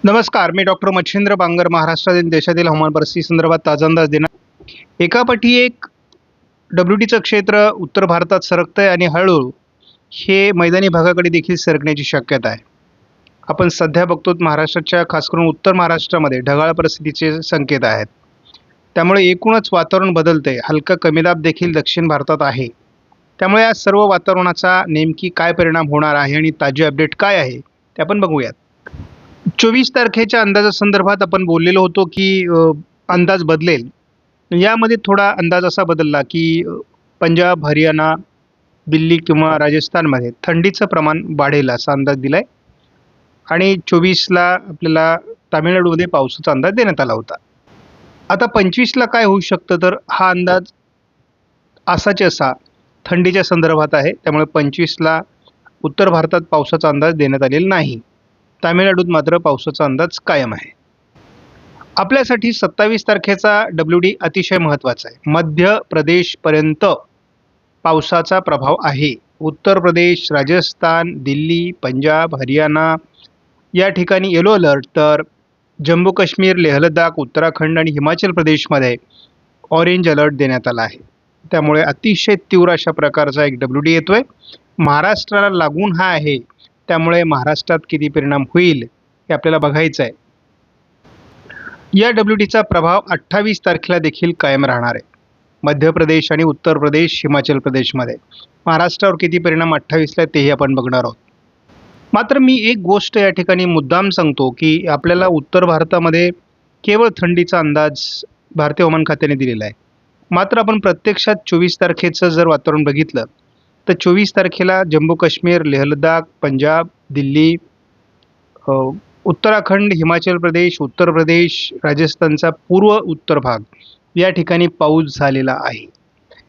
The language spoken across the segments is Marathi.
नमस्कार, मी डॉक्टर मच्छिंद्र बांगर. महाराष्ट्रातील देशातील हवामान परिस्थिती संदर्भात ताजा अंदाज देणार. एकापाठी एक डब्ल्यूटीचं क्षेत्र उत्तर भारतात सरकतंय आणि हळूहळू हे मैदानी भागाकडे देखील सरकण्याची शक्यता आहे. आपण सध्या बघतो महाराष्ट्राच्या खास करून उत्तर महाराष्ट्रामध्ये ढगाळ परिस्थितीचे संकेत आहेत. त्यामुळे एकूणच वातावरण बदलतंय. हलका कमीदाब देखील दक्षिण भारतात आहे. त्यामुळे या सर्व वातावरणाचा नेमकी काय परिणाम होणार आहे आणि ताजी अपडेट काय आहे ते आपण बघूयात. 24 तारखेच्या अंदाजासंदर्भात आपण बोललेलो होतो की अंदाज बदलेल. यामध्ये थोडा अंदाज असा बदलला की पंजाब, हरियाणा, दिल्ली किंवा राजस्थानमध्ये थंडीचं प्रमाण वाढेल असा अंदाज दिला आहे. आणि 24ला आपल्याला तामिळनाडूमध्ये पावसाचा अंदाज देण्यात आला होता. आता 25ला काय होऊ शकतं, तर हा अंदाज असाच असा थंडीच्या संदर्भात आहे. त्यामुळे 25ला उत्तर भारतात पावसाचा अंदाज देण्यात आलेला नाही. तामिळनाडूत मात्र पावसाचा अंदाज कायम आहे. आपल्यासाठी 27 तारखेचा डब्ल्यूडी अतिशय महत्त्वाचा आहे. मध्य प्रदेशपर्यंत पावसाचा प्रभाव आहे. उत्तर प्रदेश, राजस्थान, दिल्ली, पंजाब, हरियाणा या ठिकाणी येलो अलर्ट, तर जम्मू काश्मीर, लेह लडाख, उत्तराखंड आणि हिमाचल प्रदेशमध्ये ऑरेंज अलर्ट देण्यात आला आहे. त्यामुळे अतिशय तीव्र अशा प्रकारचा एक डब्ल्यूडी येतोय. महाराष्ट्राला लागून हा आहे. त्यामुळे महाराष्ट्रात किती परिणाम होईल हे आपल्याला बघायचं आहे. या डब्ल्यूडीचा प्रभाव 28 तारखेला देखील कायम राहणार आहे. मध्य प्रदेश आणि उत्तर प्रदेश, हिमाचल प्रदेशमध्ये. महाराष्ट्रावर किती परिणाम 28ला तेही आपण बघणार आहोत. मात्र मी एक गोष्ट या ठिकाणी मुद्दाम सांगतो की आपल्याला उत्तर भारतामध्ये केवळ थंडीचा अंदाज भारतीय हवामान खात्याने दिलेला आहे. मात्र आपण प्रत्यक्षात 24 तारखेचं जर वातावरण बघितलं तर 24 तारखेला जम्मू काश्मीर, लेह लडाख, पंजाब, दिल्ली, उत्तराखंड, हिमाचल प्रदेश, उत्तर प्रदेश, राजस्थानचा पूर्व उत्तर भाग या ठिकाणी पाऊस झालेला आहे.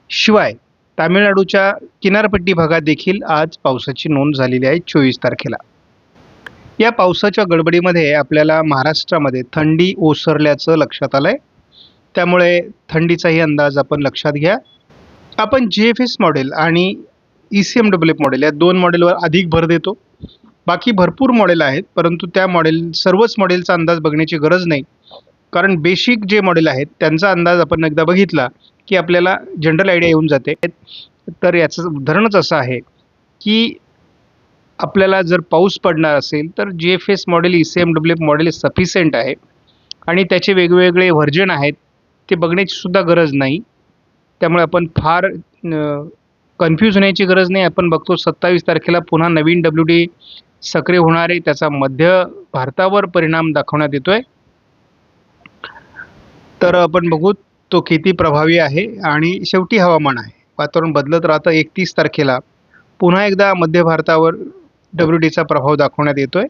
शिवाय तामिळनाडूच्या किनारपट्टी भागात देखील आज पावसाची नोंद झालेली आहे 24 तारखेला. या पावसाच्या गडबडीमध्ये आपल्याला महाराष्ट्रामध्ये थंडी ओसरल्याचं लक्षात आलं आहे. त्यामुळे थंडीचाही अंदाज आपण लक्षात घ्या. आपण GFS मॉडेल आणि ECMWF मॉडेल या दोन मॉडेलवर अधिक भर देतो. बाकी भरपूर मॉडेल आहेत, परंतु त्या सर्वच मॉडेलचा अंदाज बघण्याची गरज नाही. कारण बेसिक जे मॉडेल आहेत त्यांचा अंदाज आपण एकदा बघितला की आपल्याला जनरल आयडिया येऊन जाते. तर याचं उदाहरणच असं आहे की आपल्याला जर पाऊस पडणार असेल तर GFS model, ECMWF model sufficient आहे. आणि त्याचे वेगवेगळे व्हर्जन आहेत, ते बघण्याची सुद्धा गरज नाही. त्यामुळे आपण फार कन्फ्यूज होण्याची गरज नाही. आपण बघतो 27 तारखेला पुन्हा नवीन डब्ल्यूडी सक्रिय होणार आहे. त्याचा मध्य भारतावर परिणाम दाखवण्यात येतोय. तर आपण बघू तो किती प्रभावी आहे. आणि शेवटी हवामान आहे, वातावरण बदलत राहतं. 31 तारखेला पुन्हा एकदा मध्य भारतावर डब्ल्यूडीचा प्रभाव दाखवण्यात येतोय.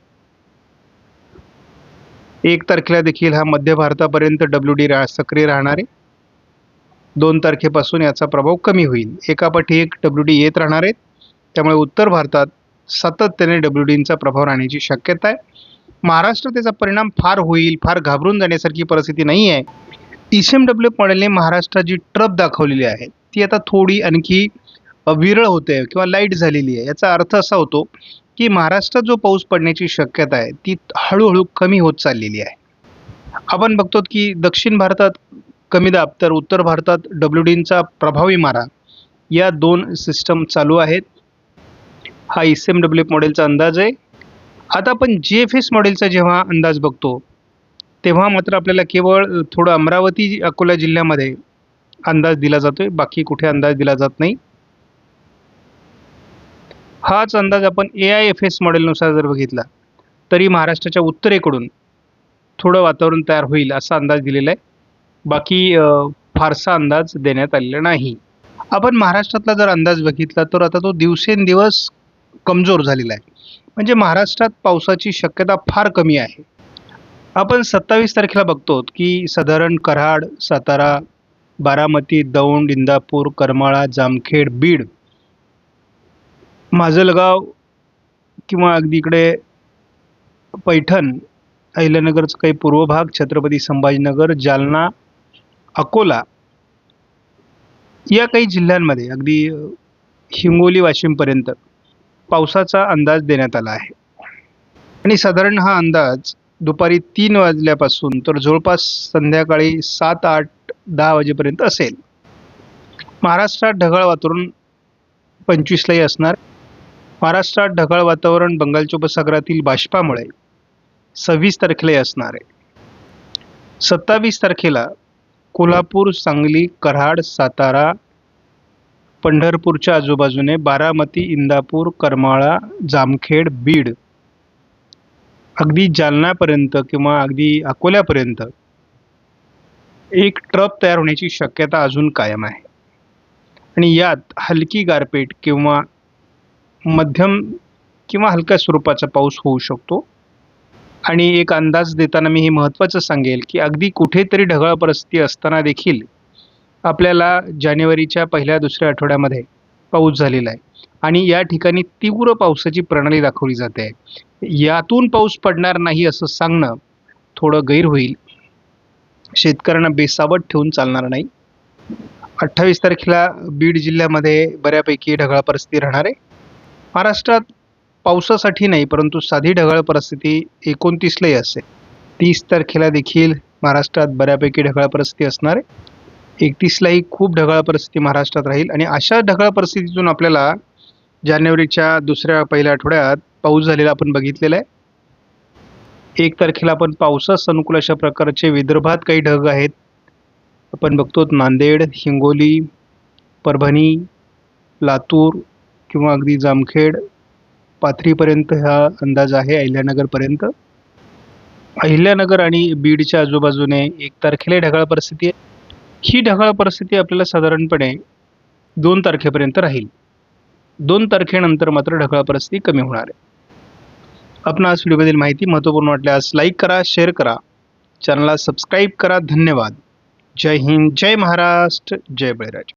1 तारखेला देखील हा मध्य भारतापर्यंत डब्ल्यूडी सक्रिय राहणार आहे. 2 तारखेपासून याचा प्रभाव कमी होईल. एकापाठी एक डब्ल्यूडी येत राहणार आहेत. त्यामुळे उत्तर भारतात सातत्याने डब्ल्यूडींचा प्रभाव राहण्याची शक्यता आहे. महाराष्ट्रात त्याचा परिणाम फार होईल, फार घाबरून जाण्यासारखी परिस्थिती नाही आहे. ECMWF मॉडेलने महाराष्ट्रात जी ट्रफ दाखवलेली आहे ती आता थोडी आणखी विरळ होते किंवा लाईट झालेली आहे. याचा अर्थ असा होतो की महाराष्ट्रात जो पाऊस पडण्याची शक्यता आहे ती हळूहळू कमी होत चाललेली आहे. आपण बघतो की दक्षिण भारतात कमी दाब, तर उत्तर भारतात डब्ल्यूडींचा प्रभावी मारा, या दोन सिस्टम चालू आहेत. हा ECMWF मॉडेलचा अंदाज आहे. आता आपण GFS मॉडेलचा जेव्हा अंदाज बघतो तेव्हा मात्र आपल्याला केवळ थोडं अमरावती, अकोला जिल्ह्यामध्ये अंदाज दिला जातोय, बाकी कुठे अंदाज दिला जात नाही. हाच अंदाज आपण AIFS मॉडेलनुसार जर बघितला तरी महाराष्ट्राच्या उत्तरेकडून थोडं वातावरण तयार होईल असा अंदाज दिलेला आहे. बाकी फारसा अंदाज देण्यात आलेला नाही. आपण महाराष्ट्रातला जर अंदाज बघितला तर आता तो दिवसेंदिवस कमजोर झालेला आहे. म्हणजे महाराष्ट्रात पावसाची शक्यता फार कमी आहे. आपण 27 तारखेला बघतो की साधारण कराड, सातारा, बारामती, दौंड, इंदापूर, करमाळा, जामखेड, बीड, माजलगाव किंवा अगदी इकडे पैठण, अहिल्यानगरचा काही पूर्व भाग, छत्रपती संभाजीनगर, जालना, अकोला या काही जिल्ह्यांमध्ये अगदी हिंगोली, वाशिमपर्यंत पावसाचा अंदाज देण्यात आला आहे. आणि साधारण हा अंदाज दुपारी 3 वाजल्यापासून तर जवळपास संध्याकाळी 7, 8, 10 वाजेपर्यंत असेल. महाराष्ट्रात ढगाळ वातावरण 25लाही असणार. महाराष्ट्रात ढगाळ वातावरण बंगालच्या उपसागरातील बाष्पामुळे 26 तारखेलाही असणार आहे. 27 तारखेला कोल्हापूर, सांगली, कराड, सातारा, पंढरपूरच्या आजूबाजूने बारामती, इंदापूर, करमाळा, जामखेड, बीड, अगदी जालन्यापर्यंत किंवा अगदी अकोल्यापर्यंत एक ट्रफ तयार होण्याची शक्यता अजून कायम आहे. आणि यात हलकी गारपीट किंवा मध्यम किंवा हलक्या स्वरूपाचा पाऊस होऊ शकतो. आणि एक अंदाज देताना मी हे महत्त्वाचं सांगेल की अगदी कुठेतरी ढगाळ परिस्थिती असताना देखील आपल्याला जानेवारीच्या पहिल्या दुसऱ्या आठवड्यामध्ये पाऊस झालेला आहे आणि या ठिकाणी तीव्र पावसाची प्रणाली दाखवली जाते आहे. यातून पाऊस पडणार नाही असं सांगणं थोडं गैर होईल. शेतकऱ्यांना बेसावध ठेवून चालणार नाही. 28 तारखेला बीड जिल्ह्यामध्ये बऱ्यापैकी ढगाळ परिस्थिती राहणार आहे. महाराष्ट्रात पावसासाठी नाही परंतु साधी ढगाळ परिस्थिती 29लाही असेल. 30 तारखेला देखील महाराष्ट्रात बऱ्यापैकी ढगाळ परिस्थिती असणार आहे. 31लाही खूप ढगाळ परिस्थिती महाराष्ट्रात राहील आणि अशा ढगाळ परिस्थितीतून आपल्याला जानेवारीच्या दुसऱ्या पहिल्या आठवड्यात पाऊस झालेला आपण बघितलेला आहे. 1 तारखेला आपण पावसास अनुकूल अशा प्रकारचे विदर्भात काही ढग आहेत आपण बघतो. नांदेड, हिंगोली, परभणी, लातूर किंवा अगदी जामखेड, पाथरीपर्यंत हा अंदाज आहे. अहिल्यानगरपर्यंत. अहिल्यानगर आणि बीडच्या आजूबाजूने 1 तारखेला ढगाळ परिस्थिती आहे. ही ढगाळ परिस्थिती आपल्याला साधारणपणे 2 तारखेपर्यंत राहील. 2 तारखेनंतर मात्र ढगाळ परिस्थिती कमी होणार आहे. आपणास व्हिडिओमधील माहिती महत्त्वपूर्ण वाटल्यास लाईक करा, शेअर करा, चॅनलला सबस्क्राईब करा. धन्यवाद. जय हिंद, जय महाराष्ट्र, जय बळीराजा.